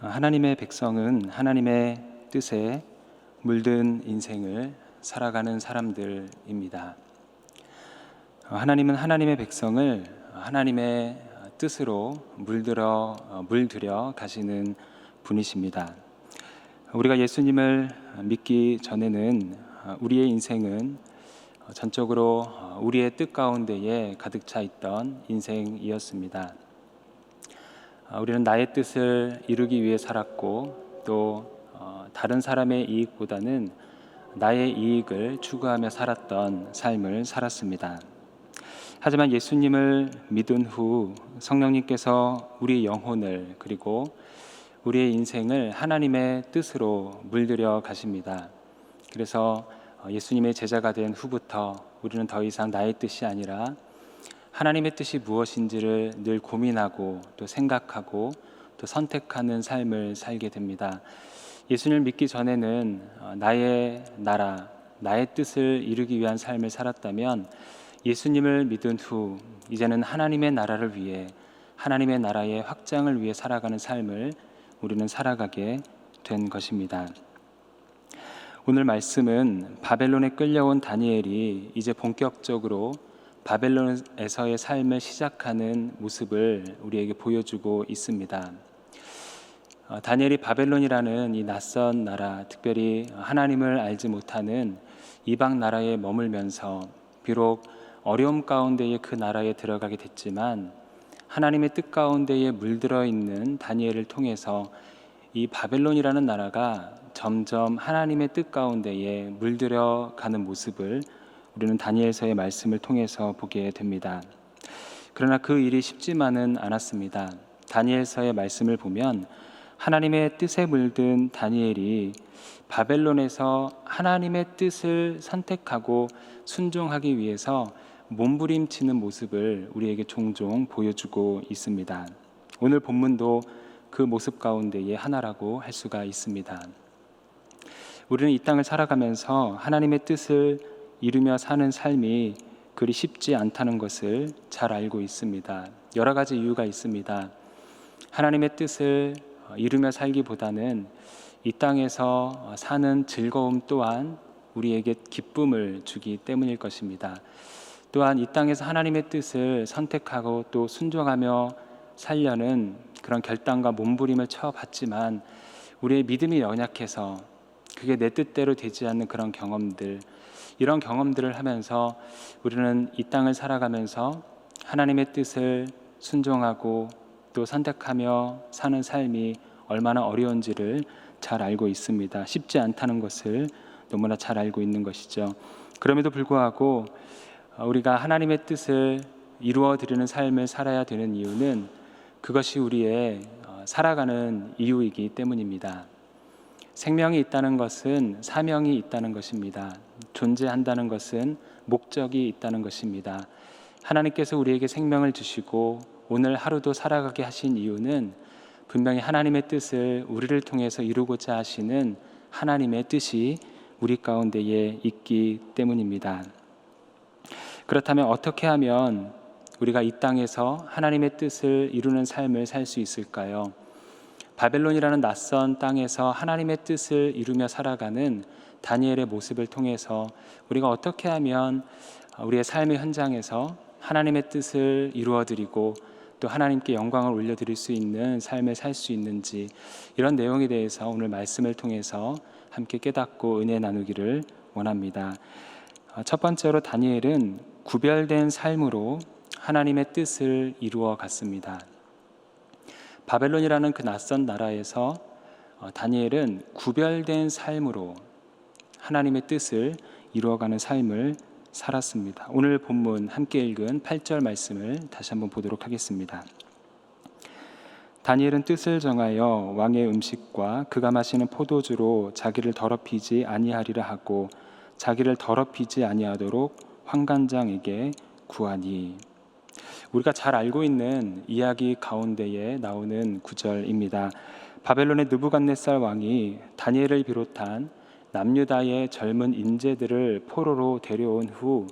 하나님의 백성은 하나님의 뜻에 물든 인생을 살아가는 사람들입니다. 하나님은 하나님의 백성을 하나님의 뜻으로 물들여 가시는 분이십니다. 우리가 예수님을 믿기 전에는 우리의 인생은 전적으로 우리의 뜻 가운데에 가득 차 있던 인생이었습니다. 우리는 나의 뜻을 이루기 위해 살았고 또 다른 사람의 이익보다는 나의 이익을 추구하며 살았던 삶을 살았습니다. 하지만 예수님을 믿은 후 성령님께서 우리의 영혼을 그리고 우리의 인생을 하나님의 뜻으로 물들여 가십니다. 그래서 예수님의 제자가 된 후부터 우리는 더 이상 나의 뜻이 아니라 하나님의 뜻이 무엇인지를 늘 고민하고 또 생각하고 또 선택하는 삶을 살게 됩니다. 예수님을 믿기 전에는 나의 나라, 나의 뜻을 이루기 위한 삶을 살았다면 예수님을 믿은 후 이제는 하나님의 나라를 위해 하나님의 나라의 확장을 위해 살아가는 삶을 우리는 살아가게 된 것입니다. 오늘 말씀은 바벨론에 끌려온 다니엘이 이제 본격적으로 바벨론에서의 삶을 시작하는 모습을 우리에게 보여주고 있습니다. 다니엘이 바벨론이라는 이 낯선 나라, 특별히 하나님을 알지 못하는 이방 나라에 머물면서 비록 어려움 가운데에 그 나라에 들어가게 됐지만 하나님의 뜻 가운데에 물들어 있는 다니엘을 통해서 이 바벨론이라는 나라가 점점 하나님의 뜻 가운데에 물들어 가는 모습을 우리는 다니엘서의 말씀을 통해서 보게 됩니다. 그러나 그 일이 쉽지만은 않았습니다. 다니엘서의 말씀을 보면 하나님의 뜻에 물든 다니엘이 바벨론에서 하나님의 뜻을 선택하고 순종하기 위해서 몸부림치는 모습을 우리에게 종종 보여주고 있습니다. 오늘 본문도 그 모습 가운데의 하나라고 할 수가 있습니다. 우리는 이 땅을 살아가면서 하나님의 뜻을 이루며 사는 삶이 그리 쉽지 않다는 것을 잘 알고 있습니다. 여러 가지 이유가 있습니다. 하나님의 뜻을 이루며 살기보다는 이 땅에서 사는 즐거움 또한 우리에게 기쁨을 주기 때문일 것입니다. 또한 이 땅에서 하나님의 뜻을 선택하고 또 순종하며 살려는 그런 결단과 몸부림을 쳐봤지만 우리의 믿음이 연약해서 그게 내 뜻대로 되지 않는 그런 경험들, 이런 경험들을 하면서 우리는 이 땅을 살아가면서 하나님의 뜻을 순종하고 또 선택하며 사는 삶이 얼마나 어려운지를 잘 알고 있습니다. 쉽지 않다는 것을 너무나 잘 알고 있는 것이죠. 그럼에도 불구하고 우리가 하나님의 뜻을 이루어 드리는 삶을 살아야 되는 이유는 그것이 우리의 살아가는 이유이기 때문입니다. 생명이 있다는 것은 사명이 있다는 것입니다. 존재한다는 것은 목적이 있다는 것입니다. 하나님께서 우리에게 생명을 주시고 오늘 하루도 살아가게 하신 이유는 분명히 하나님의 뜻을 우리를 통해서 이루고자 하시는 하나님의 뜻이 우리 가운데에 있기 때문입니다. 그렇다면 어떻게 하면 우리가 이 땅에서 하나님의 뜻을 이루는 삶을 살 수 있을까요? 바벨론이라는 낯선 땅에서 하나님의 뜻을 이루며 살아가는 다니엘의 모습을 통해서 우리가 어떻게 하면 우리의 삶의 현장에서 하나님의 뜻을 이루어드리고 또 하나님께 영광을 올려드릴 수 있는 삶을 살 수 있는지, 이런 내용에 대해서 오늘 말씀을 통해서 함께 깨닫고 은혜 나누기를 원합니다. 첫 번째로 다니엘은 구별된 삶으로 하나님의 뜻을 이루어 갔습니다. 바벨론이라는 그 낯선 나라에서 다니엘은 구별된 삶으로 하나님의 뜻을 이루어가는 삶을 살았습니다. 오늘 본문 함께 읽은 8절 말씀을 다시 한번 보도록 하겠습니다. 다니엘은 뜻을 정하여 왕의 음식과 그가 마시는 포도주로 자기를 더럽히지 아니하리라 하고 자기를 더럽히지 아니하도록 환관장에게 구하니. 우리가 잘 알고 있는 이야기 가운데에 나오는 구절입니다. 바벨론의 느부갓네살 왕이 다니엘을 비롯한 남유다의 젊은 인재들을 포로로 데려온 후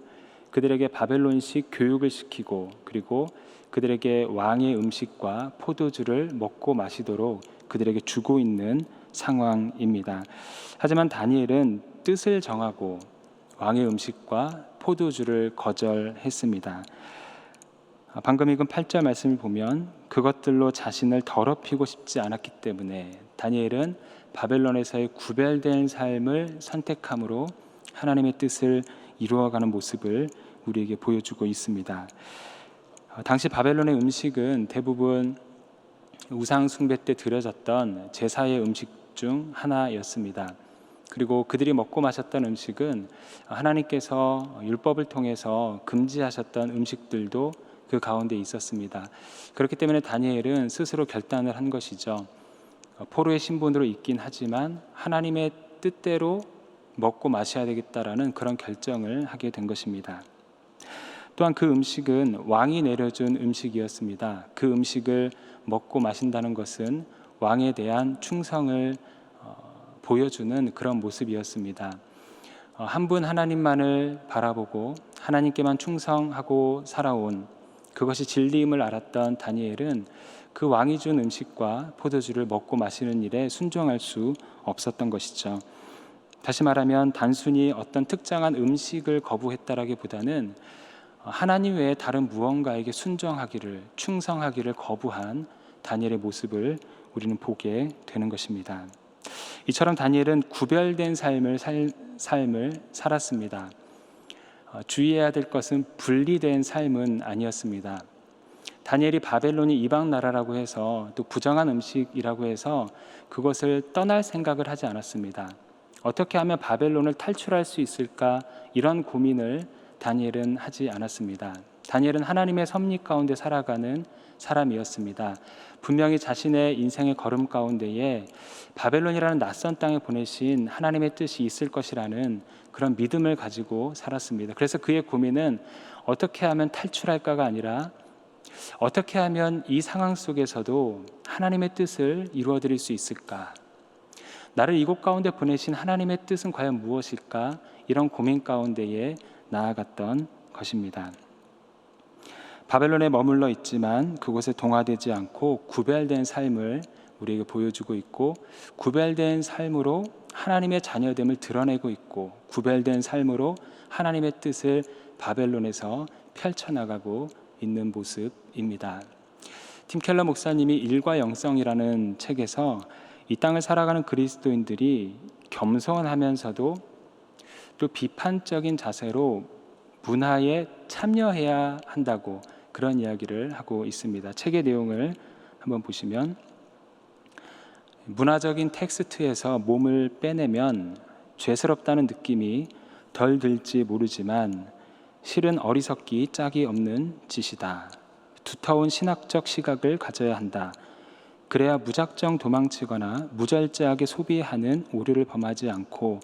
그들에게 바벨론식 교육을 시키고 그리고 그들에게 왕의 음식과 포도주를 먹고 마시도록 그들에게 주고 있는 상황입니다. 하지만 다니엘은 뜻을 정하고 왕의 음식과 포도주를 거절했습니다. 방금 읽은 8절 말씀을 보면 그것들로 자신을 더럽히고 싶지 않았기 때문에 다니엘은 바벨론에서의 구별된 삶을 선택함으로 하나님의 뜻을 이루어가는 모습을 우리에게 보여주고 있습니다. 당시 바벨론의 음식은 대부분 우상 숭배 때 드려졌던 제사의 음식 중 하나였습니다. 그리고 그들이 먹고 마셨던 음식은 하나님께서 율법을 통해서 금지하셨던 음식들도 그 가운데 있었습니다. 그렇기 때문에 다니엘은 스스로 결단을 한 것이죠. 포로의 신분으로 있긴 하지만 하나님의 뜻대로 먹고 마셔야 되겠다라는 그런 결정을 하게 된 것입니다. 또한 그 음식은 왕이 내려준 음식이었습니다. 그 음식을 먹고 마신다는 것은 왕에 대한 충성을 보여주는 그런 모습이었습니다. 한 분 하나님만을 바라보고 하나님께만 충성하고 살아온 그것이 진리임을 알았던 다니엘은 그 왕이 준 음식과 포도주를 먹고 마시는 일에 순종할 수 없었던 것이죠. 다시 말하면 단순히 어떤 특정한 음식을 거부했다라기보다는 하나님 외에 다른 무언가에게 순종하기를, 충성하기를 거부한 다니엘의 모습을 우리는 보게 되는 것입니다. 이처럼 다니엘은 구별된 삶을 살았습니다. 주의해야 될 것은 분리된 삶은 아니었습니다. 다니엘이 바벨론이 이방 나라라고 해서 또 부정한 음식이라고 해서 그것을 떠날 생각을 하지 않았습니다. 어떻게 하면 바벨론을 탈출할 수 있을까 이런 고민을 다니엘은 하지 않았습니다. 다니엘은 하나님의 섭리 가운데 살아가는 사람이었습니다. 분명히 자신의 인생의 걸음 가운데에 바벨론이라는 낯선 땅에 보내신 하나님의 뜻이 있을 것이라는 그런 믿음을 가지고 살았습니다. 그래서 그의 고민은 어떻게 하면 탈출할까가 아니라 어떻게 하면 이 상황 속에서도 하나님의 뜻을 이루어드릴 수 있을까? 나를 이곳 가운데 보내신 하나님의 뜻은 과연 무엇일까? 이런 고민 가운데에 나아갔던 것입니다. 바벨론에 머물러 있지만 그곳에 동화되지 않고 구별된 삶을 우리에게 보여주고 있고, 구별된 삶으로 하나님의 자녀됨을 드러내고 있고, 구별된 삶으로 하나님의 뜻을 바벨론에서 펼쳐나가고 있는 모습입니다. 팀 켈러 목사님이 일과 영성이라는 책에서 이 땅을 살아가는 그리스도인들이 겸손하면서도 또 비판적인 자세로 문화에 참여해야 한다고 그런 이야기를 하고 있습니다. 책의 내용을 한번 보시면 문화적인 텍스트에서 몸을 빼내면 죄스럽다는 느낌이 덜 들지 모르지만 실은 어리석기 짝이 없는 짓이다. 두터운 신학적 시각을 가져야 한다. 그래야 무작정 도망치거나 무절제하게 소비하는 오류를 범하지 않고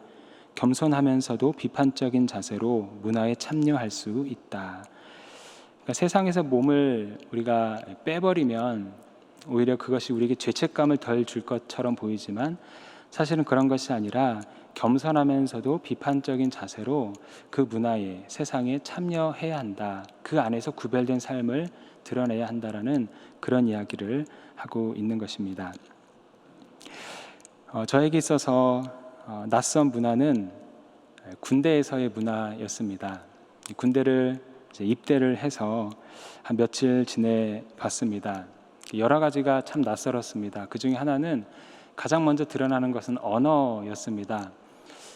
겸손하면서도 비판적인 자세로 문화에 참여할 수 있다. 그러니까 세상에서 몸을 우리가 빼버리면 오히려 그것이 우리에게 죄책감을 덜 줄 것처럼 보이지만 사실은 그런 것이 아니라 겸손하면서도 비판적인 자세로 그 문화에, 세상에 참여해야 한다. 그 안에서 구별된 삶을 드러내야 한다라는 그런 이야기를 하고 있는 것입니다. 저에게 있어서 낯선 문화는 군대에서의 문화였습니다. 군대를 입대를 해서 한 며칠 지내봤습니다. 여러 가지가 참 낯설었습니다. 그 중에 하나는 가장 먼저 드러나는 것은 언어였습니다.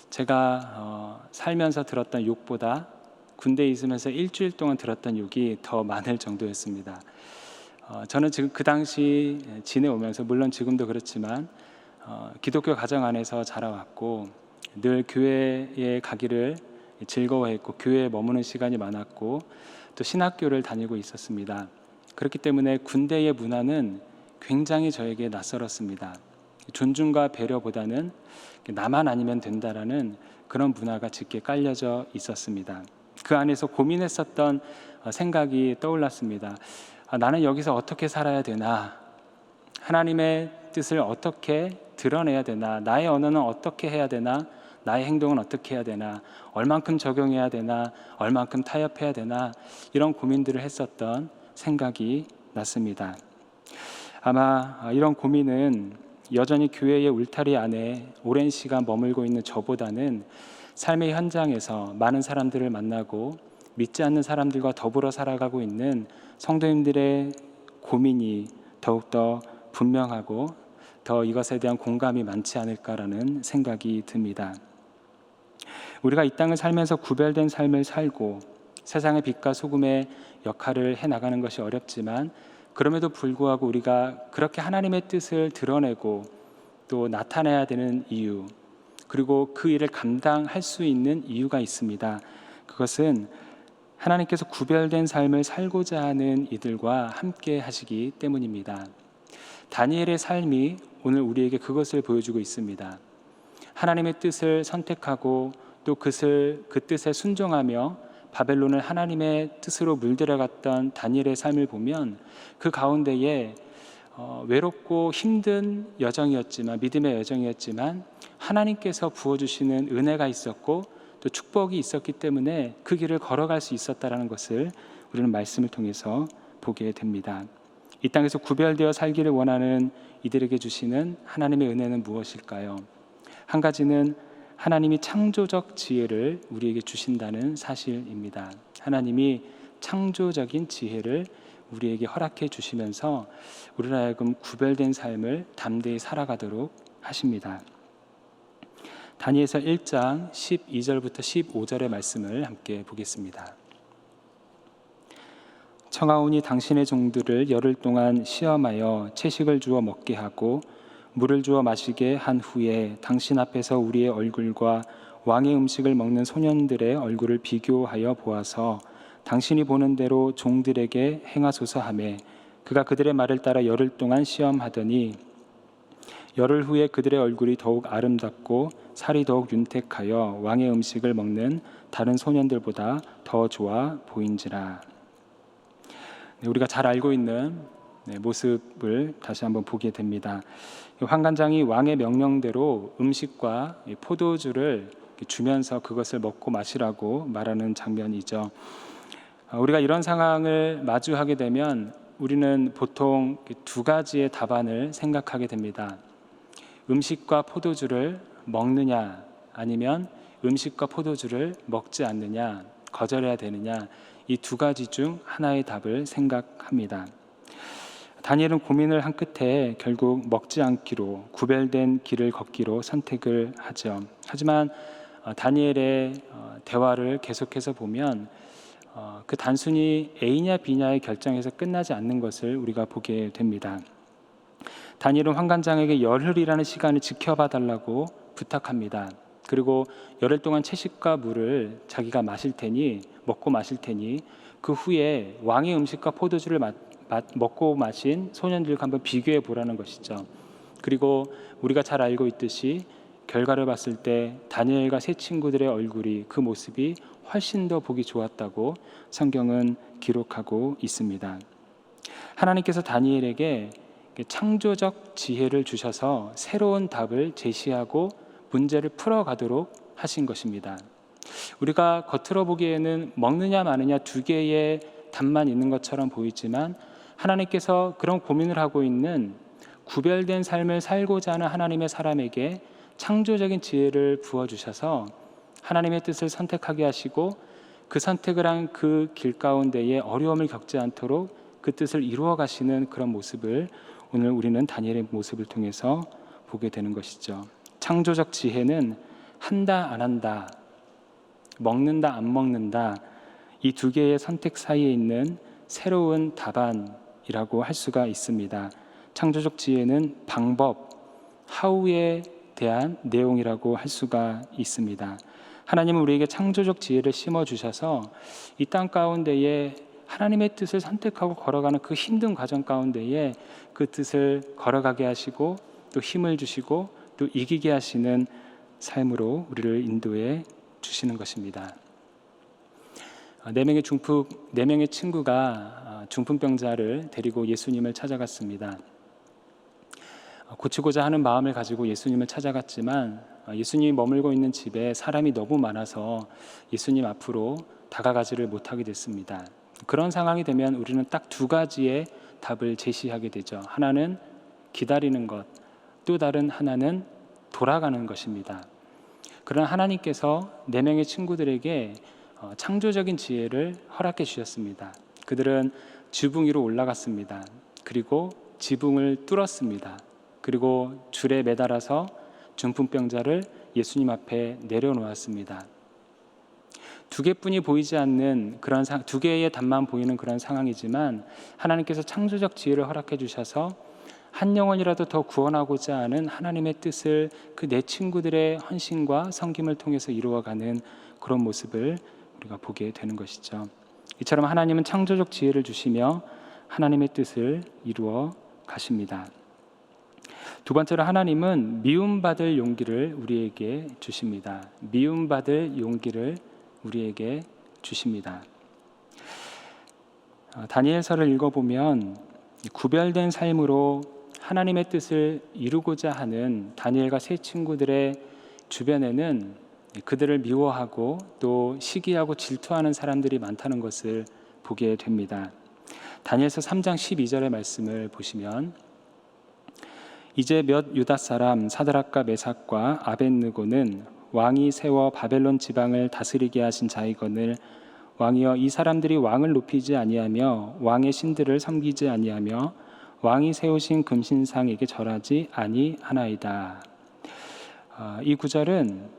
제가 살면서 들었던 욕보다 군대에 있으면서 일주일 동안 들었던 욕이 더 많을 정도였습니다. 저는 지금 그 당시 지내오면서 물론 지금도 그렇지만 기독교 가정 안에서 자라왔고 늘 교회에 가기를 즐거워했고 교회에 머무는 시간이 많았고 또 신학교를 다니고 있었습니다. 그렇기 때문에 군대의 문화는 굉장히 저에게 낯설었습니다. 존중과 배려보다는 나만 아니면 된다라는 그런 문화가 짙게 깔려져 있었습니다. 그 안에서 고민했었던 생각이 떠올랐습니다. 나는 여기서 어떻게 살아야 되나? 하나님의 뜻을 어떻게 드러내야 되나? 나의 언어는 어떻게 해야 되나? 나의 행동은 어떻게 해야 되나? 얼만큼 적용해야 되나? 얼만큼 타협해야 되나? 이런 고민들을 했었던 생각이 났습니다. 아마 이런 고민은 여전히 교회의 울타리 안에 오랜 시간 머물고 있는 저보다는 삶의 현장에서 많은 사람들을 만나고 믿지 않는 사람들과 더불어 살아가고 있는 성도님들의 고민이 더욱더 분명하고 더 이것에 대한 공감이 많지 않을까라는 생각이 듭니다. 우리가 이 땅을 살면서 구별된 삶을 살고 세상의 빛과 소금의 역할을 해나가는 것이 어렵지만 그럼에도 불구하고 우리가 그렇게 하나님의 뜻을 드러내고 또 나타내야 되는 이유, 그리고 그 일을 감당할 수 있는 이유가 있습니다. 그것은 하나님께서 구별된 삶을 살고자 하는 이들과 함께 하시기 때문입니다. 다니엘의 삶이 오늘 우리에게 그것을 보여주고 있습니다. 하나님의 뜻을 선택하고 또 그 뜻에 순종하며 바벨론을 하나님의 뜻으로 물들여갔던 다니엘의 삶을 보면 그 가운데에 외롭고 힘든 여정이었지만, 믿음의 여정이었지만 하나님께서 부어주시는 은혜가 있었고 또 축복이 있었기 때문에 그 길을 걸어갈 수 있었다는 것을 우리는 말씀을 통해서 보게 됩니다. 이 땅에서 구별되어 살기를 원하는 이들에게 주시는 하나님의 은혜는 무엇일까요? 한 가지는 하나님이 창조적 지혜를 우리에게 주신다는 사실입니다. 하나님이 창조적인 지혜를 우리에게 허락해 주시면서 우리로 하여금 구별된 삶을 담대히 살아가도록 하십니다. 다니엘서 1장 12절부터 15절의 말씀을 함께 보겠습니다. 청하오니 당신의 종들을 열흘 동안 시험하여 채식을 주어 먹게 하고 물을 주어 마시게 한 후에 당신 앞에서 우리의 얼굴과 왕의 음식을 먹는 소년들의 얼굴을 비교하여 보아서 당신이 보는 대로 종들에게 행하소서 하매 그가 그들의 말을 따라 열흘 동안 시험하더니 열흘 후에 그들의 얼굴이 더욱 아름답고 살이 더욱 윤택하여 왕의 음식을 먹는 다른 소년들보다 더 좋아 보인지라. 우리가 잘 알고 있는 모습을 다시 한번 보게 됩니다. 환관장이 왕의 명령대로 음식과 포도주를 주면서 그것을 먹고 마시라고 말하는 장면이죠. 우리가 이런 상황을 마주하게 되면 우리는 보통 두 가지의 답안을 생각하게 됩니다. 음식과 포도주를 먹느냐, 아니면 음식과 포도주를 먹지 않느냐, 거절해야 되느냐, 이 두 가지 중 하나의 답을 생각합니다. 다니엘은 고민을 한 끝에 결국 먹지 않기로, 구별된 길을 걷기로 선택을 하죠. 하지만 다니엘의 대화를 계속해서 보면 그 단순히 A냐 B냐의 결정에서 끝나지 않는 것을 우리가 보게 됩니다. 다니엘은 환관장에게 열흘이라는 시간을 지켜봐 달라고 부탁합니다. 그리고 열흘 동안 채식과 물을 자기가 먹고 마실 테니 그 후에 왕의 음식과 포도주를 먹고 마신 소년들과 한번 비교해 보라는 것이죠. 그리고 우리가 잘 알고 있듯이 결과를 봤을 때 다니엘과 세 친구들의 얼굴이, 그 모습이 훨씬 더 보기 좋았다고 성경은 기록하고 있습니다. 하나님께서 다니엘에게 창조적 지혜를 주셔서 새로운 답을 제시하고 문제를 풀어가도록 하신 것입니다. 우리가 겉으로 보기에는 먹느냐 마느냐 두 개의 답만 있는 것처럼 보이지만 하나님께서 그런 고민을 하고 있는 구별된 삶을 살고자 하는 하나님의 사람에게 창조적인 지혜를 부어주셔서 하나님의 뜻을 선택하게 하시고 그 선택을 한 그 길 가운데에 어려움을 겪지 않도록 그 뜻을 이루어 가시는 그런 모습을 오늘 우리는 다니엘의 모습을 통해서 보게 되는 것이죠. 창조적 지혜는 한다 안 한다, 먹는다 안 먹는다, 이 두 개의 선택 사이에 있는 새로운 답안이라고 할 수가 있습니다. 창조적 지혜는 방법, 하우에 대한 내용이라고 할 수가 있습니다. 하나님은 우리에게 창조적 지혜를 심어주셔서 이 땅 가운데에 하나님의 뜻을 선택하고 걸어가는 그 힘든 과정 가운데에 그 뜻을 걸어가게 하시고 또 힘을 주시고 또 이기게 하시는 삶으로 우리를 인도해 주시는 것입니다. 네 명의 친구가 중풍병자를 데리고 예수님을 찾아갔습니다. 고치고자 하는 마음을 가지고 예수님을 찾아갔지만 예수님이 머물고 있는 집에 사람이 너무 많아서 예수님 앞으로 다가가지를 못하게 됐습니다. 그런 상황이 되면 우리는 딱 두 가지의 답을 제시하게 되죠. 하나는 기다리는 것, 또 다른 하나는 돌아가는 것입니다. 그러나 하나님께서 4명의 친구들에게 창조적인 지혜를 허락해 주셨습니다. 그들은 지붕 위로 올라갔습니다. 그리고 지붕을 뚫었습니다. 그리고 줄에 매달아서 중풍병자를 예수님 앞에 내려놓았습니다. 두 개뿐이 보이지 않는 그런 두 개의 답만 보이는 그런 상황이지만 하나님께서 창조적 지혜를 허락해 주셔서 한 영혼이라도 더 구원하고자 하는 하나님의 뜻을 그 4친구들의 헌신과 섬김을 통해서 이루어가는 그런 모습을 우리가 보게 되는 것이죠. 이처럼 하나님은 창조적 지혜를 주시며 하나님의 뜻을 이루어 가십니다. 두 번째로 하나님은 미움받을 용기를 우리에게 주십니다. 미움받을 용기를 우리에게 주십니다. 다니엘서를 읽어보면 구별된 삶으로 하나님의 뜻을 이루고자 하는 다니엘과 세 친구들의 주변에는 그들을 미워하고 또 시기하고 질투하는 사람들이 많다는 것을 보게 됩니다. 다니엘서 3장 12절의 말씀을 보시면 이제 몇 유다 사람 사드락과 메삭과 아벳느고는 왕이 세워 바벨론 지방을 다스리게 하신 자이거늘 왕이여 이 사람들이 왕을 높이지 아니하며 왕의 신들을 섬기지 아니하며 왕이 세우신 금신상에게 절하지 아니하나이다. 이 구절은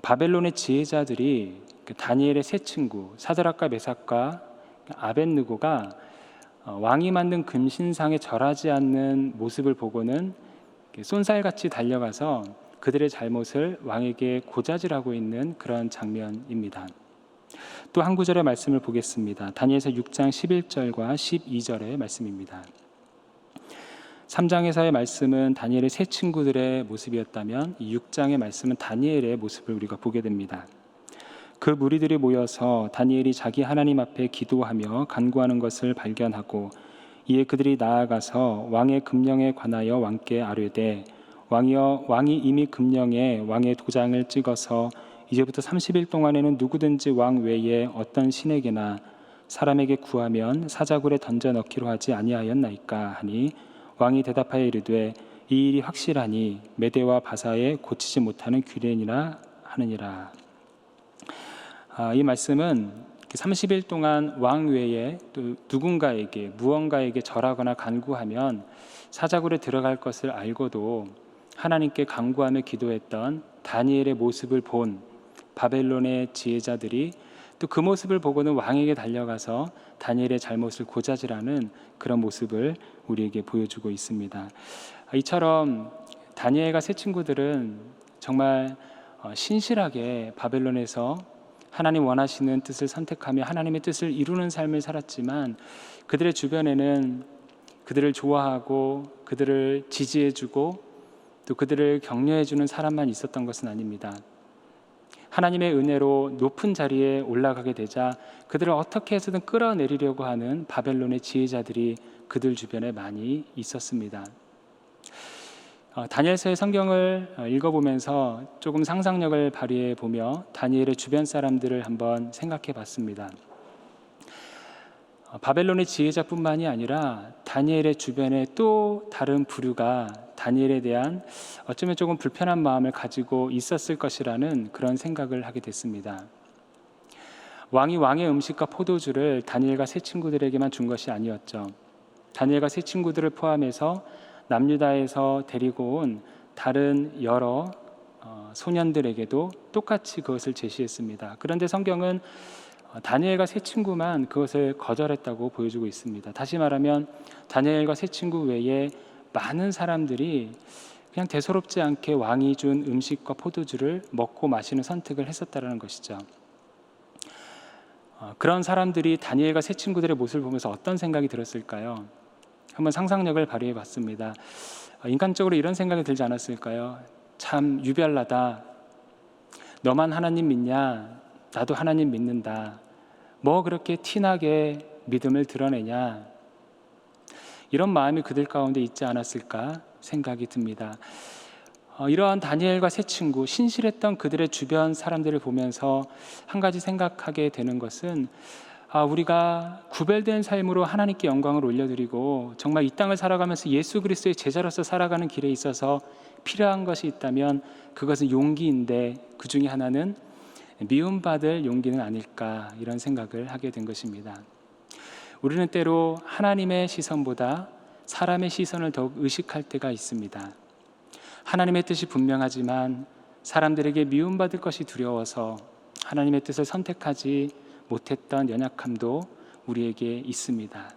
바벨론의 지혜자들이 다니엘의 세 친구 사드락과 메삭과 아벳느고가 왕이 만든 금신상에 절하지 않는 모습을 보고는 쏜살같이 달려가서 그들의 잘못을 왕에게 고자질하고 있는 그런 장면입니다. 또 한 구절의 말씀을 보겠습니다. 다니엘서 6장 11절과 12절의 말씀입니다. 3장에서의 말씀은 다니엘의 세 친구들의 모습이었다면 이 6장의 말씀은 다니엘의 모습을 우리가 보게 됩니다. 그 무리들이 모여서 다니엘이 자기 하나님 앞에 기도하며 간구하는 것을 발견하고 이에 그들이 나아가서 왕의 금령에 관하여 왕께 아뢰되 왕이여 왕이 이미 금령에 왕의 도장을 찍어서 이제부터 30일 동안에는 누구든지 왕 외에 어떤 신에게나 사람에게 구하면 사자굴에 던져 넣기로 하지 아니하였나이까 하니 왕이 대답하여 이르되 이 일이 확실하니 메대와 바사에 고치지 못하는 규례니라 하느니라. 이 말씀은 30일 동안 왕 외에 또 누군가에게 무언가에게 절하거나 간구하면 사자굴에 들어갈 것을 알고도 하나님께 간구하며 기도했던 다니엘의 모습을 본 바벨론의 지혜자들이 또 그 모습을 보고는 왕에게 달려가서 다니엘의 잘못을 고자질하는 그런 모습을 우리에게 보여주고 있습니다. 이처럼 다니엘과 세 친구들은 정말 신실하게 바벨론에서 하나님 원하시는 뜻을 선택하며 하나님의 뜻을 이루는 삶을 살았지만 그들의 주변에는 그들을 좋아하고 그들을 지지해주고 또 그들을 격려해주는 사람만 있었던 것은 아닙니다. 하나님의 은혜로 높은 자리에 올라가게 되자 그들을 어떻게 해서든 끌어내리려고 하는 바벨론의 지혜자들이 그들 주변에 많이 있었습니다. 다니엘서의 성경을 읽어보면서 조금 상상력을 발휘해 보며 다니엘의 주변 사람들을 한번 생각해 봤습니다. 바벨론의 지혜자뿐만이 아니라 다니엘의 주변에 또 다른 부류가 다니엘에 대한 어쩌면 조금 불편한 마음을 가지고 있었을 것이라는 그런 생각을 하게 됐습니다. 왕이 왕의 음식과 포도주를 다니엘과 세 친구들에게만 준 것이 아니었죠. 다니엘과 세 친구들을 포함해서 남유다에서 데리고 온 다른 여러 소년들에게도 똑같이 그것을 제시했습니다. 그런데 성경은 다니엘과 세 친구만 그것을 거절했다고 보여주고 있습니다. 다시 말하면 다니엘과 세 친구 외에 많은 사람들이 그냥 대수롭지 않게 왕이 준 음식과 포도주를 먹고 마시는 선택을 했었다는 것이죠. 그런 사람들이 다니엘과 세 친구들의 모습을 보면서 어떤 생각이 들었을까요? 한번 상상력을 발휘해 봤습니다. 인간적으로 이런 생각이 들지 않았을까요? 참 유별나다. 너만 하나님 믿냐? 나도 하나님 믿는다. 뭐 그렇게 티나게 믿음을 드러내냐? 이런 마음이 그들 가운데 있지 않았을까 생각이 듭니다. 이러한 다니엘과 세 친구, 신실했던 그들의 주변 사람들을 보면서 한 가지 생각하게 되는 것은 우리가 구별된 삶으로 하나님께 영광을 올려드리고 정말 이 땅을 살아가면서 예수 그리스도의 제자로서 살아가는 길에 있어서 필요한 것이 있다면 그것은 용기인데 그 중에 하나는 미움받을 용기는 아닐까, 이런 생각을 하게 된 것입니다. 우리는 때로 하나님의 시선보다 사람의 시선을 더욱 의식할 때가 있습니다. 하나님의 뜻이 분명하지만 사람들에게 미움받을 것이 두려워서 하나님의 뜻을 선택하지 못했던 연약함도 우리에게 있습니다.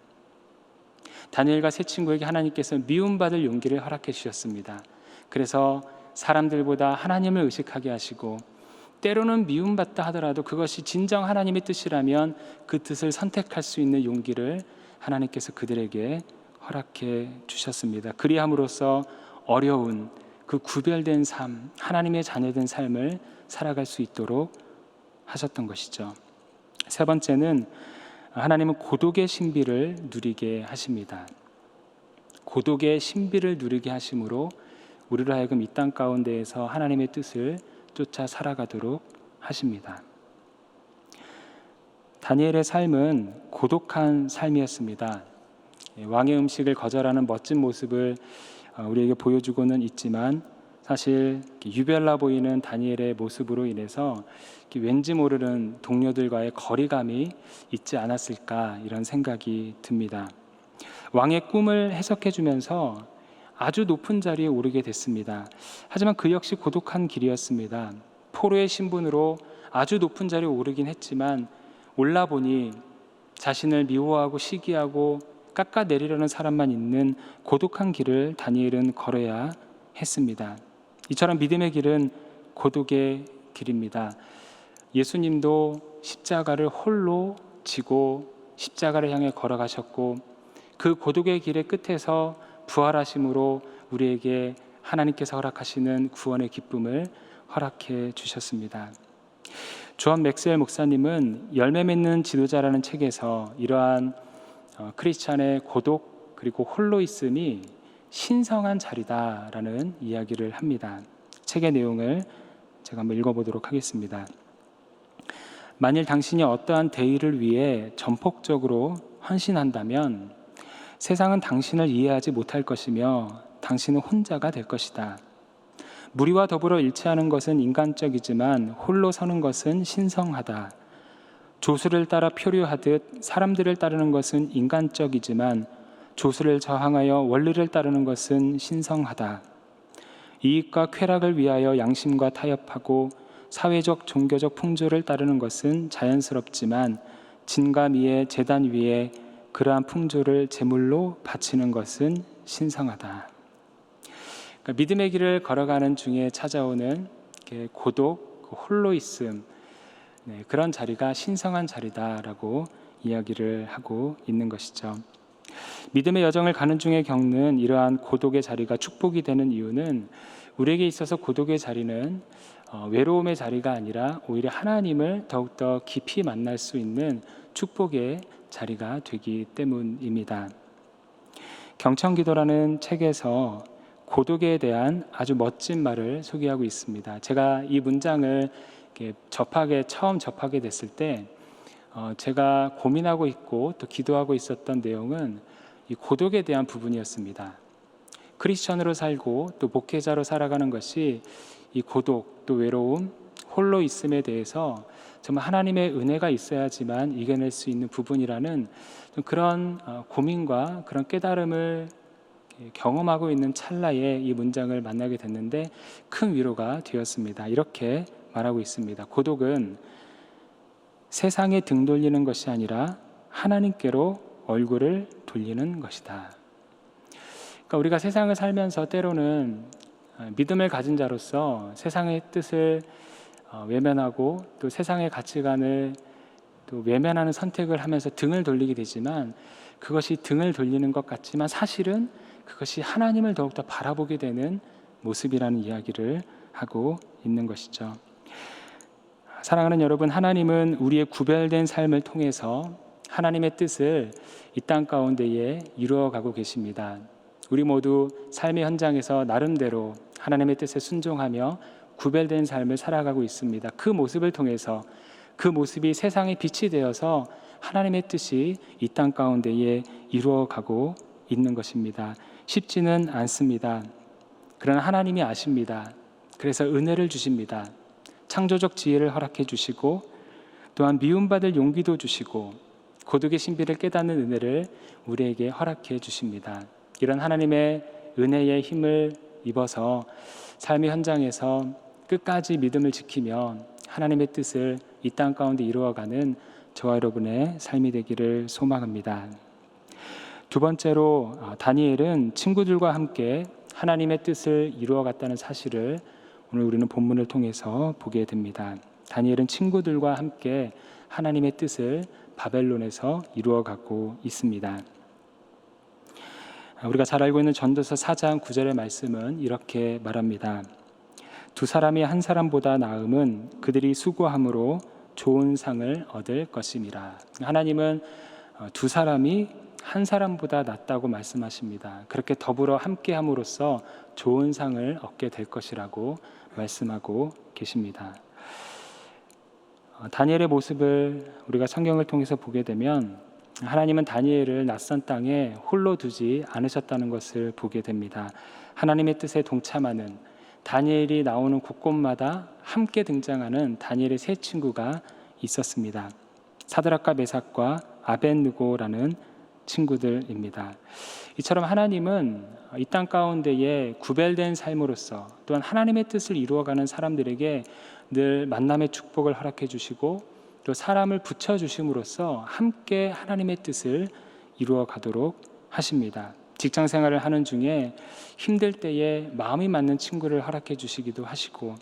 다니엘과 세 친구에게 하나님께서 미움받을 용기를 허락해 주셨습니다. 그래서 사람들보다 하나님을 의식하게 하시고, 때로는 미움받다 하더라도 그것이 진정 하나님의 뜻이라면 그 뜻을 선택할 수 있는 용기를 하나님께서 그들에게 허락해 주셨습니다. 그리함으로써 어려운 그 구별된 삶, 하나님의 자녀된 삶을 살아갈 수 있도록 하셨던 것이죠. 세 번째는 하나님은 고독의 신비를 누리게 하십니다. 고독의 신비를 누리게 하심으로 우리로 하여금 이 땅 가운데에서 하나님의 뜻을 쫓아 살아가도록 하십니다. 다니엘의 삶은 고독한 삶이었습니다. 왕의 음식을 거절하는 멋진 모습을 우리에게 보여주고는 있지만 사실 유별나 보이는 다니엘의 모습으로 인해서 왠지 모르는 동료들과의 거리감이 있지 않았을까, 이런 생각이 듭니다. 왕의 꿈을 해석해 주면서 아주 높은 자리에 오르게 됐습니다. 하지만 그 역시 고독한 길이었습니다. 포로의 신분으로 아주 높은 자리에 오르긴 했지만 올라보니 자신을 미워하고 시기하고 깎아내리려는 사람만 있는 고독한 길을 다니엘은 걸어야 했습니다. 이처럼 믿음의 길은 고독의 길입니다. 예수님도 십자가를 홀로 지고 십자가를 향해 걸어가셨고, 그 고독의 길의 끝에서 부활하심으로 우리에게 하나님께서 허락하시는 구원의 기쁨을 허락해 주셨습니다. 존 맥스웰 목사님은 열매 맺는 지도자라는 책에서 이러한 크리스찬의 고독 그리고 홀로 있음이 신성한 자리다라는 이야기를 합니다. 책의 내용을 제가 한번 읽어보도록 하겠습니다. 만일 당신이 어떠한 대의를 위해 전폭적으로 헌신한다면 세상은 당신을 이해하지 못할 것이며 당신은 혼자가 될 것이다. 무리와 더불어 일치하는 것은 인간적이지만 홀로 서는 것은 신성하다. 조수를 따라 표류하듯 사람들을 따르는 것은 인간적이지만 조수를 저항하여 원리를 따르는 것은 신성하다. 이익과 쾌락을 위하여 양심과 타협하고 사회적 종교적 풍조를 따르는 것은 자연스럽지만 진과 미의 제단 위에 그러한 풍조를 제물로 바치는 것은 신성하다. 그러니까 믿음의 길을 걸어가는 중에 찾아오는 고독, 홀로 있음, 그런 자리가 신성한 자리다라고 이야기를 하고 있는 것이죠. 믿음의 여정을 가는 중에 겪는 이러한 고독의 자리가 축복이 되는 이유는 우리에게 있어서 고독의 자리는 외로움의 자리가 아니라 오히려 하나님을 더욱더 깊이 만날 수 있는 축복의 자리가 되기 때문입니다. 경청기도라는 책에서 고독에 대한 아주 멋진 말을 소개하고 있습니다. 제가 이 문장을 처음 접하게 됐을 때 제가 고민하고 있고 또 기도하고 있었던 내용은 이 고독에 대한 부분이었습니다. 크리스천으로 살고 또 목회자로 살아가는 것이 이 고독, 또 외로움, 홀로 있음에 대해서 정말 하나님의 은혜가 있어야지만 이겨낼 수 있는 부분이라는 그런 고민과 그런 깨달음을 경험하고 있는 찰나에 이 문장을 만나게 됐는데 큰 위로가 되었습니다. 이렇게 말하고 있습니다. 고독은 세상에 등 돌리는 것이 아니라 하나님께로 얼굴을 돌리는 것이다. 그러니까 우리가 세상을 살면서 때로는 믿음을 가진 자로서 세상의 뜻을 외면하고 또 세상의 가치관을 또 외면하는 선택을 하면서 등을 돌리게 되지만 그것이 등을 돌리는 것 같지만 사실은 그것이 하나님을 더욱더 바라보게 되는 모습이라는 이야기를 하고 있는 것이죠. 사랑하는 여러분, 하나님은 우리의 구별된 삶을 통해서 하나님의 뜻을 이 땅 가운데에 이루어가고 계십니다. 우리 모두 삶의 현장에서 나름대로 하나님의 뜻에 순종하며 구별된 삶을 살아가고 있습니다. 그 모습을 통해서 그 모습이 세상의 빛이 되어서 하나님의 뜻이 이 땅 가운데에 이루어가고 있는 것입니다. 쉽지는 않습니다. 그러나 하나님이 아십니다. 그래서 은혜를 주십니다. 창조적 지혜를 허락해 주시고 또한 미움받을 용기도 주시고 고독의 신비를 깨닫는 은혜를 우리에게 허락해 주십니다. 이런 하나님의 은혜의 힘을 입어서 삶의 현장에서 끝까지 믿음을 지키며 하나님의 뜻을 이 땅 가운데 이루어가는 저와 여러분의 삶이 되기를 소망합니다. 두 번째로 다니엘은 친구들과 함께 하나님의 뜻을 이루어갔다는 사실을 오늘 우리는 본문을 통해서 보게 됩니다. 다니엘은 친구들과 함께 하나님의 뜻을 바벨론에서 이루어가고 있습니다. 우리가 잘 알고 있는 전도서 4장 9절의 말씀은 이렇게 말합니다. 두 사람이 한 사람보다 나음은 그들이 수고함으로 좋은 상을 얻을 것임이라. 하나님은 두 사람이 한 사람보다 낫다고 말씀하십니다. 그렇게 더불어 함께함으로써 좋은 상을 얻게 될 것이라고 말씀하고 계십니다. 다니엘의 모습을 우리가 성경을 통해서 보게 되면 하나님은 다니엘을 낯선 땅에 홀로 두지 않으셨다는 것을 보게 됩니다. 하나님의 뜻에 동참하는 다니엘이 나오는 곳곳마다 함께 등장하는 다니엘의 세 친구가 있었습니다. 사드락과 메삭과 아벳느고라는 친구들입니다. 이처럼 하나님은 이 땅 가운데에 구별된 삶으로서 또한 하나님의 뜻을 이루어가는 사람들에게 늘 만남의 축복을 허락해 주시고 또 사람을 붙여주심으로써 함께 하나님의 뜻을 이루어가도록 하십니다. 직장 생활을 하는 중에 힘들 때에 마음이 맞는 친구를 허락해 주시기도 하시고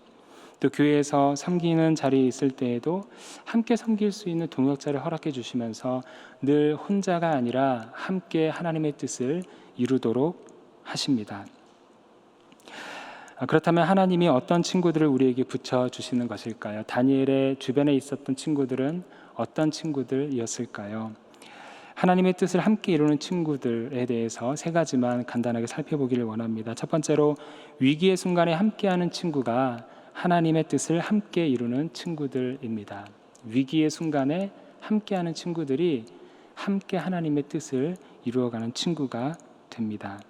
또 교회에서 섬기는 자리에 있을 때에도 함께 섬길 수 있는 동역자를 허락해 주시면서 늘 혼자가 아니라 함께 하나님의 뜻을 이루도록 하십니다. 그렇다면 하나님이 어떤 친구들을 우리에게 붙여주시는 것일까요? 다니엘의 주변에 있었던 친구들은 어떤 친구들이었을까요? 하나님의 뜻을 함께 이루는 친구들에 대해서 세 가지만 간단하게 살펴보기를 원합니다. 첫 번째로 위기의 순간에 함께하는 친구가 하나님의 뜻을 함께 이루는 친구들입니다. 위기의 순간에 함께하는 친구들이 함께 하나님의 뜻을 이루어가는 친구가 됩니다.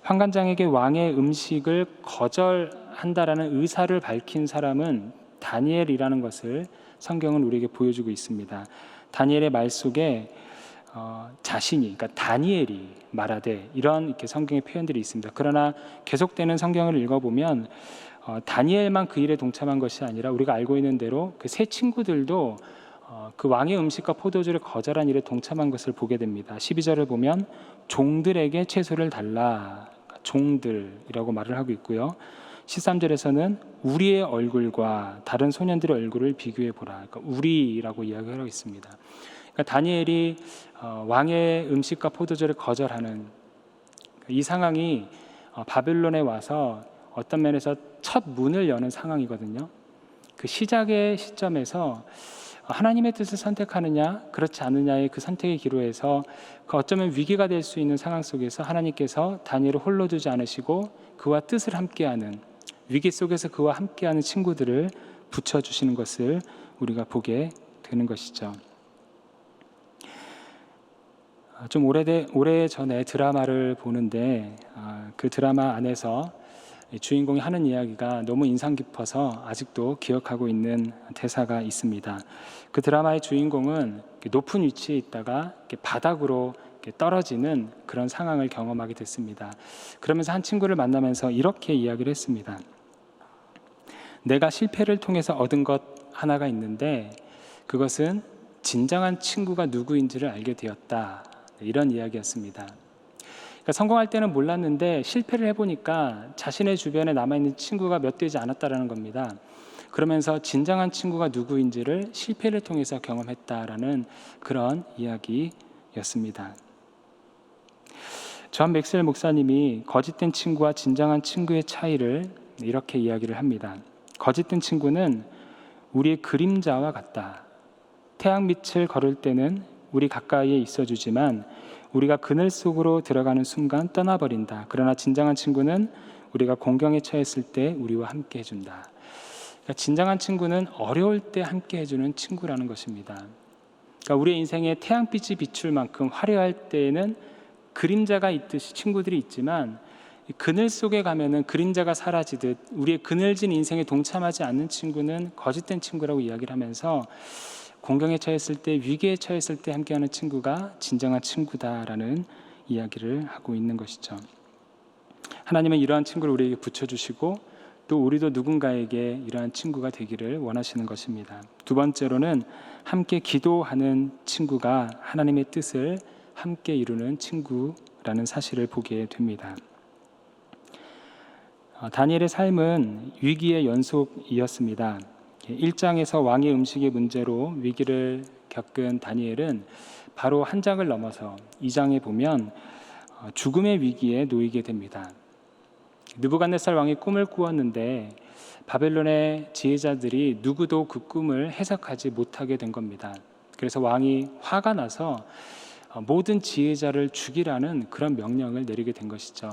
환관장에게 왕의 음식을 거절한다라는 의사를 밝힌 사람은 다니엘이라는 것을 성경은 우리에게 보여주고 있습니다. 다니엘의 말 속에 자신이, 그러니까 다니엘이 말하되 이런 이렇게 성경의 표현들이 있습니다. 그러나 계속되는 성경을 읽어보면 다니엘만 그 일에 동참한 것이 아니라 우리가 알고 있는 대로 그 세 친구들도 그 왕의 음식과 포도주를 거절한 일에 동참한 것을 보게 됩니다. 12절을 보면 종들에게 채소를 달라, 종들이라고 말을 하고 있고요. 13절에서는 우리의 얼굴과 다른 소년들의 얼굴을 비교해 보라. 그러니까 우리라고 이야기를 하고 있습니다. 그러니까 다니엘이 왕의 음식과 포도주를 거절하는 이 상황이 바벨론에 와서 어떤 면에서 첫 문을 여는 상황이거든요. 그 시작의 시점에서 하나님의 뜻을 선택하느냐 그렇지 않느냐의 그 선택의 기로에서 그 어쩌면 위기가 될 수 있는 상황 속에서 하나님께서 다니엘을 홀로 두지 않으시고 그와 뜻을 함께하는, 위기 속에서 그와 함께하는 친구들을 붙여주시는 것을 우리가 보게 되는 것이죠. 좀 오래전에 드라마를 보는데 그 드라마 안에서 주인공이 하는 이야기가 너무 인상 깊어서 아직도 기억하고 있는 대사가 있습니다. 그 드라마의 주인공은 높은 위치에 있다가 바닥으로 떨어지는 그런 상황을 경험하게 됐습니다. 그러면서 한 친구를 만나면서 이렇게 이야기를 했습니다. 내가 실패를 통해서 얻은 것 하나가 있는데 그것은 진정한 친구가 누구인지를 알게 되었다. 이런 이야기였습니다. 그러니까 성공할 때는 몰랐는데 실패를 해보니까 자신의 주변에 남아있는 친구가 몇 되지 않았다라는 겁니다. 그러면서 진정한 친구가 누구인지를 실패를 통해서 경험했다라는 그런 이야기였습니다. 존 맥스웰 목사님이 거짓된 친구와 진정한 친구의 차이를 이렇게 이야기를 합니다. 거짓된 친구는 우리의 그림자와 같다. 태양빛을 걸을 때는 우리 가까이에 있어주지만 우리가 그늘 속으로 들어가는 순간 떠나버린다. 그러나 진정한 친구는 우리가 공경에 처했을 때 우리와 함께 해준다. 그러니까 진정한 친구는 어려울 때 함께 해주는 친구라는 것입니다. 그러니까 우리의 인생에 태양빛이 비출 만큼 화려할 때에는 그림자가 있듯이 친구들이 있지만, 그늘 속에 가면은 그림자가 사라지듯 우리의 그늘진 인생에 동참하지 않는 친구는 거짓된 친구라고 이야기를 하면서, 공경에 처했을 때, 위기에 처했을 때 함께하는 친구가 진정한 친구다라는 이야기를 하고 있는 것이죠. 하나님은 이러한 친구를 우리에게 붙여주시고 또 우리도 누군가에게 이러한 친구가 되기를 원하시는 것입니다. 두 번째로는 함께 기도하는 친구가 하나님의 뜻을 함께 이루는 친구라는 사실을 보게 됩니다. 다니엘의 삶은 위기의 연속이었습니다. 1장에서 왕의 음식의 문제로 위기를 겪은 다니엘은 바로 한 장을 넘어서 2장에 보면 죽음의 위기에 놓이게 됩니다. 느부갓네살 왕이 꿈을 꾸었는데 바벨론의 지혜자들이 누구도 그 꿈을 해석하지 못하게 된 겁니다. 그래서 왕이 화가 나서 모든 지혜자를 죽이라는 그런 명령을 내리게 된 것이죠.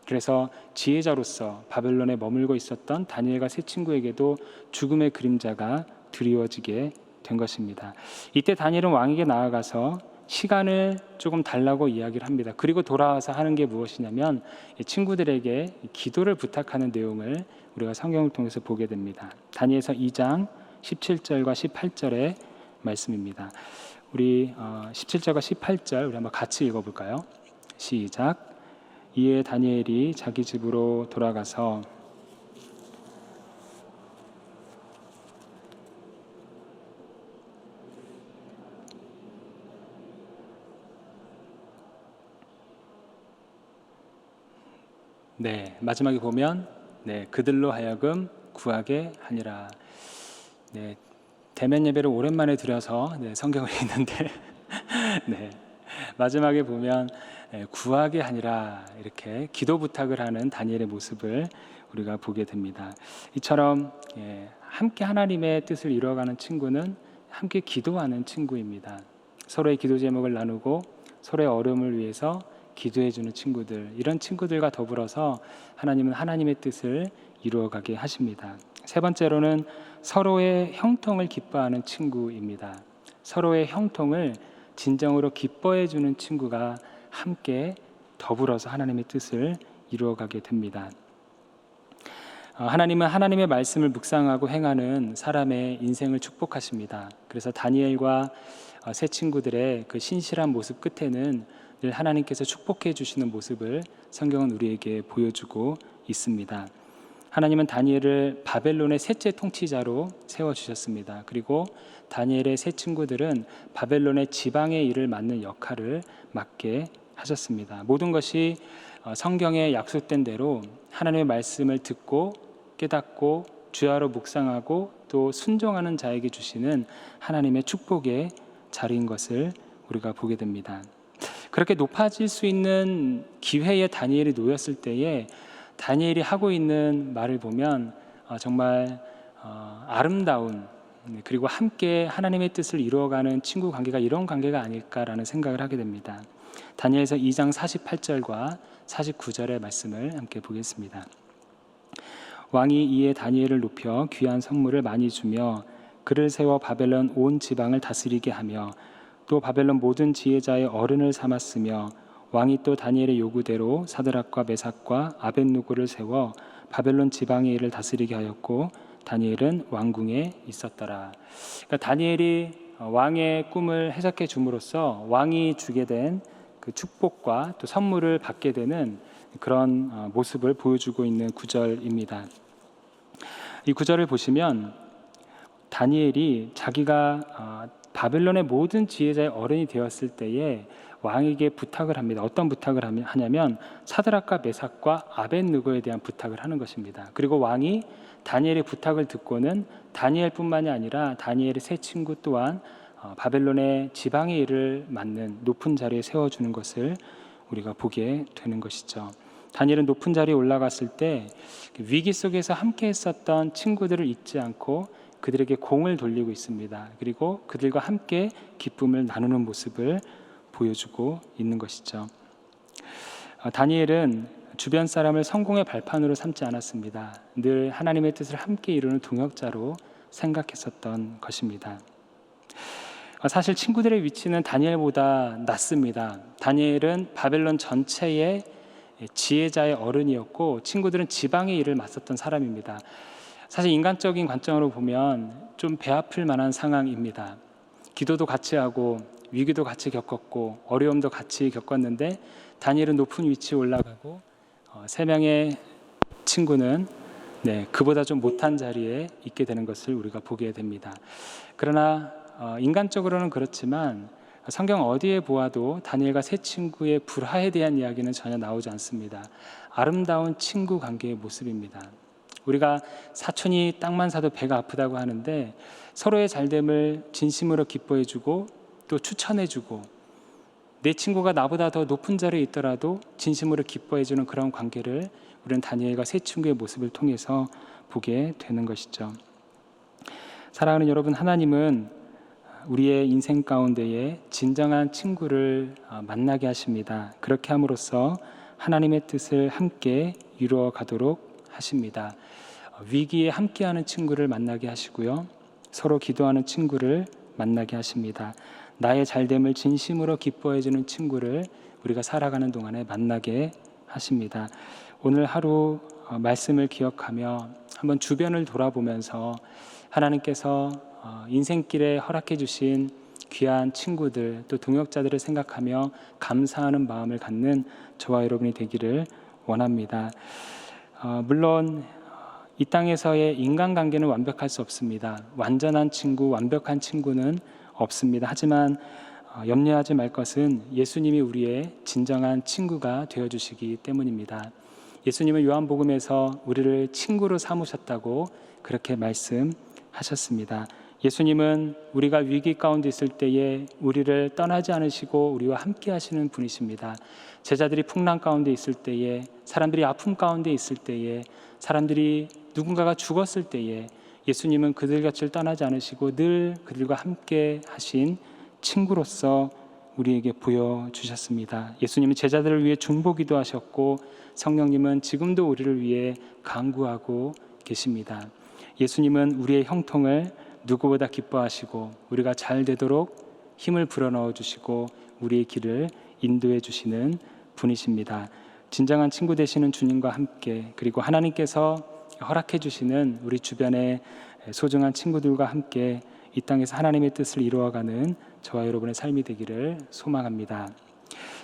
그래서 지혜자로서 바벨론에 머물고 있었던 다니엘과 세 친구에게도 죽음의 그림자가 드리워지게 된 것입니다. 이때 다니엘은 왕에게 나아가서 시간을 조금 달라고 이야기를 합니다. 그리고 돌아와서 하는 게 무엇이냐면 친구들에게 기도를 부탁하는 내용을 우리가 성경을 통해서 보게 됩니다. 다니엘서 2장 17절과 18절의 말씀입니다. 우리 17절과 18절 우리 한번 같이 읽어볼까요? 시작. 이에 다니엘이 자기 집으로 돌아가서 마지막에 보면 그들로 하여금 구하게 하니라. 대면 예배를 오랜만에 드려서 성경을 읽는데 마지막에 보면 구하게 하니라 이렇게 기도 부탁을 하는 다니엘의 모습을 우리가 보게 됩니다. 이처럼 함께 하나님의 뜻을 이루어가는 친구는 함께 기도하는 친구입니다. 서로의 기도 제목을 나누고 서로의 어려움을 위해서 기도해주는 친구들, 이런 친구들과 더불어서 하나님은 하나님의 뜻을 이루어가게 하십니다. 세 번째로는 서로의 형통을 기뻐하는 친구입니다. 서로의 형통을 진정으로 기뻐해주는 친구가 함께 더불어서 하나님의 뜻을 이루어가게 됩니다. 하나님은 하나님의 말씀을 묵상하고 행하는 사람의 인생을 축복하십니다. 그래서 다니엘과 세 친구들의 그 신실한 모습 끝에는 늘 하나님께서 축복해 주시는 모습을 성경은 우리에게 보여주고 있습니다. 하나님은 다니엘을 바벨론의 셋째 통치자로 세워주셨습니다. 그리고 다니엘의 세 친구들은 바벨론의 지방의 일을 맡는 역할을 맡게 하셨습니다. 모든 것이 성경에 약속된 대로 하나님의 말씀을 듣고 깨닫고 주야로 묵상하고 또 순종하는 자에게 주시는 하나님의 축복의 자리인 것을 우리가 보게 됩니다. 그렇게 높아질 수 있는 기회에 다니엘이 놓였을 때에 다니엘이 하고 있는 말을 보면 정말 아름다운, 그리고 함께 하나님의 뜻을 이루어가는 친구 관계가 이런 관계가 아닐까라는 생각을 하게 됩니다. 다니엘서 2장 48절과 49절의 말씀을 함께 보겠습니다. 왕이 이에 다니엘을 높여 귀한 선물을 많이 주며 그를 세워 바벨론 온 지방을 다스리게 하며 또 바벨론 모든 지혜자의 어른을 삼았으며 왕이 또 다니엘의 요구대로 사드락과 메삭과 아벳누고를 세워 바벨론 지방의 일을 다스리게 하였고 다니엘은 왕궁에 있었더라. 그러니까 다니엘이 왕의 꿈을 해석해 줌으로써 왕이 주게 된 그 축복과 또 선물을 받게 되는 그런 모습을 보여주고 있는 구절입니다. 이 구절을 보시면 다니엘이 자기가 바벨론의 모든 지혜자의 어른이 되었을 때에 왕에게 부탁을 합니다. 어떤 부탁을 하냐면 사드락과 메삭과 아벳느고에 대한 부탁을 하는 것입니다. 그리고 왕이 다니엘의 부탁을 듣고는 다니엘뿐만이 아니라 다니엘의 세 친구 또한 바벨론의 지방의 일을 맡는 높은 자리에 세워주는 것을 우리가 보게 되는 것이죠. 다니엘은 높은 자리에 올라갔을 때 위기 속에서 함께 했었던 친구들을 잊지 않고 그들에게 공을 돌리고 있습니다. 그리고 그들과 함께 기쁨을 나누는 모습을 보여주고 있는 것이죠. 다니엘은 주변 사람을 성공의 발판으로 삼지 않았습니다. 늘 하나님의 뜻을 함께 이루는 동역자로 생각했었던 것입니다. 사실 친구들의 위치는 다니엘보다 낮습니다. 다니엘은 바벨론 전체의 지혜자의 어른이었고 친구들은 지방의 일을 맡았던 사람입니다. 사실 인간적인 관점으로 보면 좀 배 아플 만한 상황입니다. 기도도 같이 하고 위기도 같이 겪었고 어려움도 같이 겪었는데 다니엘은 높은 위치에 올라가고 세 명의 친구는 그보다 좀 못한 자리에 있게 되는 것을 우리가 보게 됩니다. 그러나 인간적으로는 그렇지만 성경 어디에 보아도 다니엘과 세 친구의 불화에 대한 이야기는 전혀 나오지 않습니다. 아름다운 친구 관계의 모습입니다. 우리가 사촌이 땅만 사도 배가 아프다고 하는데 서로의 잘됨을 진심으로 기뻐해주고 또 추천해주고 내 친구가 나보다 더 높은 자리에 있더라도 진심으로 기뻐해주는 그런 관계를 우리는 다니엘과 세 친구의 모습을 통해서 보게 되는 것이죠. 사랑하는 여러분, 하나님은 우리의 인생 가운데에 진정한 친구를 만나게 하십니다. 그렇게 함으로써 하나님의 뜻을 함께 이루어 가도록 하십니다. 위기에 함께하는 친구를 만나게 하시고요. 서로 기도하는 친구를 만나게 하십니다. 나의 잘됨을 진심으로 기뻐해주는 친구를 우리가 살아가는 동안에 만나게 하십니다. 오늘 하루 말씀을 기억하며 한번 주변을 돌아보면서 하나님께서 인생길에 허락해 주신 귀한 친구들 또 동역자들을 생각하며 감사하는 마음을 갖는 저와 여러분이 되기를 원합니다. 물론 이 땅에서의 인간관계는 완벽할 수 없습니다. 완전한 친구, 완벽한 친구는 없습니다. 하지만 염려하지 말 것은 예수님이 우리의 진정한 친구가 되어주시기 때문입니다. 예수님은 요한복음에서 우리를 친구로 삼으셨다고 그렇게 말씀하셨습니다. 예수님은 우리가 위기 가운데 있을 때에 우리를 떠나지 않으시고 우리와 함께 하시는 분이십니다. 제자들이 풍랑 가운데 있을 때에, 사람들이 아픔 가운데 있을 때에, 사람들이 누군가가 죽었을 때에 예수님은 그들 곁을 떠나지 않으시고 늘 그들과 함께 하신 친구로서 우리에게 보여주셨습니다. 예수님은 제자들을 위해 중보기도 하셨고 성령님은 지금도 우리를 위해 간구하고 계십니다. 예수님은 우리의 형통을 누구보다 기뻐하시고 우리가 잘 되도록 힘을 불어넣어 주시고 우리의 길을 인도해 주시는 분이십니다. 진정한 친구 되시는 주님과 함께 그리고 하나님께서 허락해 주시는 우리 주변의 소중한 친구들과 함께 이 땅에서 하나님의 뜻을 이루어가는 저와 여러분의 삶이 되기를 소망합니다.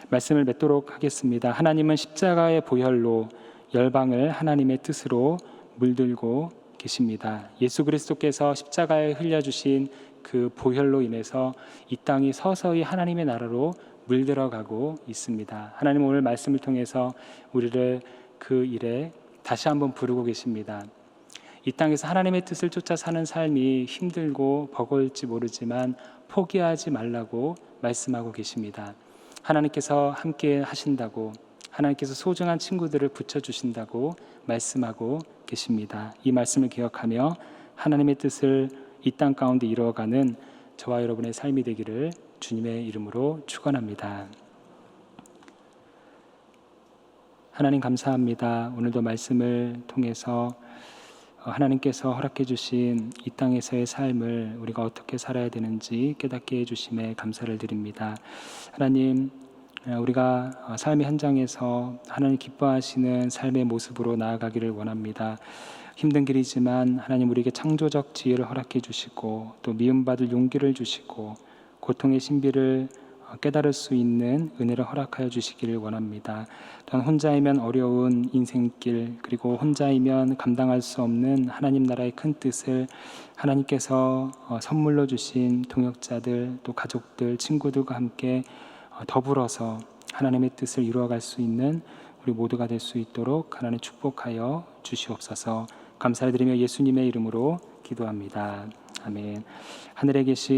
말씀을 맺도록 하겠습니다. 하나님은 십자가의 보혈로 열방을 하나님의 뜻으로 물들고 계십니다. 예수 그리스도께서 십자가에 흘려주신 그 보혈로 인해서 이 땅이 서서히 하나님의 나라로 물들어가고 있습니다. 하나님 오늘 말씀을 통해서 우리를 그 일에 다시 한번 부르고 계십니다. 이 땅에서 하나님의 뜻을 쫓아 사는 삶이 힘들고 버거울지 모르지만 포기하지 말라고 말씀하고 계십니다. 하나님께서 함께 하신다고, 하나님께서 소중한 친구들을 붙여주신다고 말씀하고 계십니다. 이 말씀을 기억하며 하나님의 뜻을 이 땅 가운데 이루어가는 저와 여러분의 삶이 되기를 주님의 이름으로 축원합니다. 하나님 감사합니다. 오늘도 말씀을 통해서 하나님께서 허락해 주신 이 땅에서의 삶을 우리가 어떻게 살아야 되는지 깨닫게 해주심에 감사를 드립니다. 하나님, 우리가 삶의 현장에서 하나님 기뻐하시는 삶의 모습으로 나아가기를 원합니다. 힘든 길이지만 하나님 우리에게 창조적 지혜를 허락해 주시고 또 미움받을 용기를 주시고 고통의 신비를 깨달을 수 있는 은혜를 허락하여 주시기를 원합니다. 또한 혼자이면 어려운 인생길 그리고 혼자이면 감당할 수 없는 하나님 나라의 큰 뜻을 하나님께서 선물로 주신 동역자들 또 가족들 친구들과 함께 더불어서 하나님의 뜻을 이루어갈 수 있는 우리 모두가 될 수 있도록 하나님 축복하여 주시옵소서. 감사를 드리며 예수님의 이름으로 기도합니다. 아멘. 하늘에 계신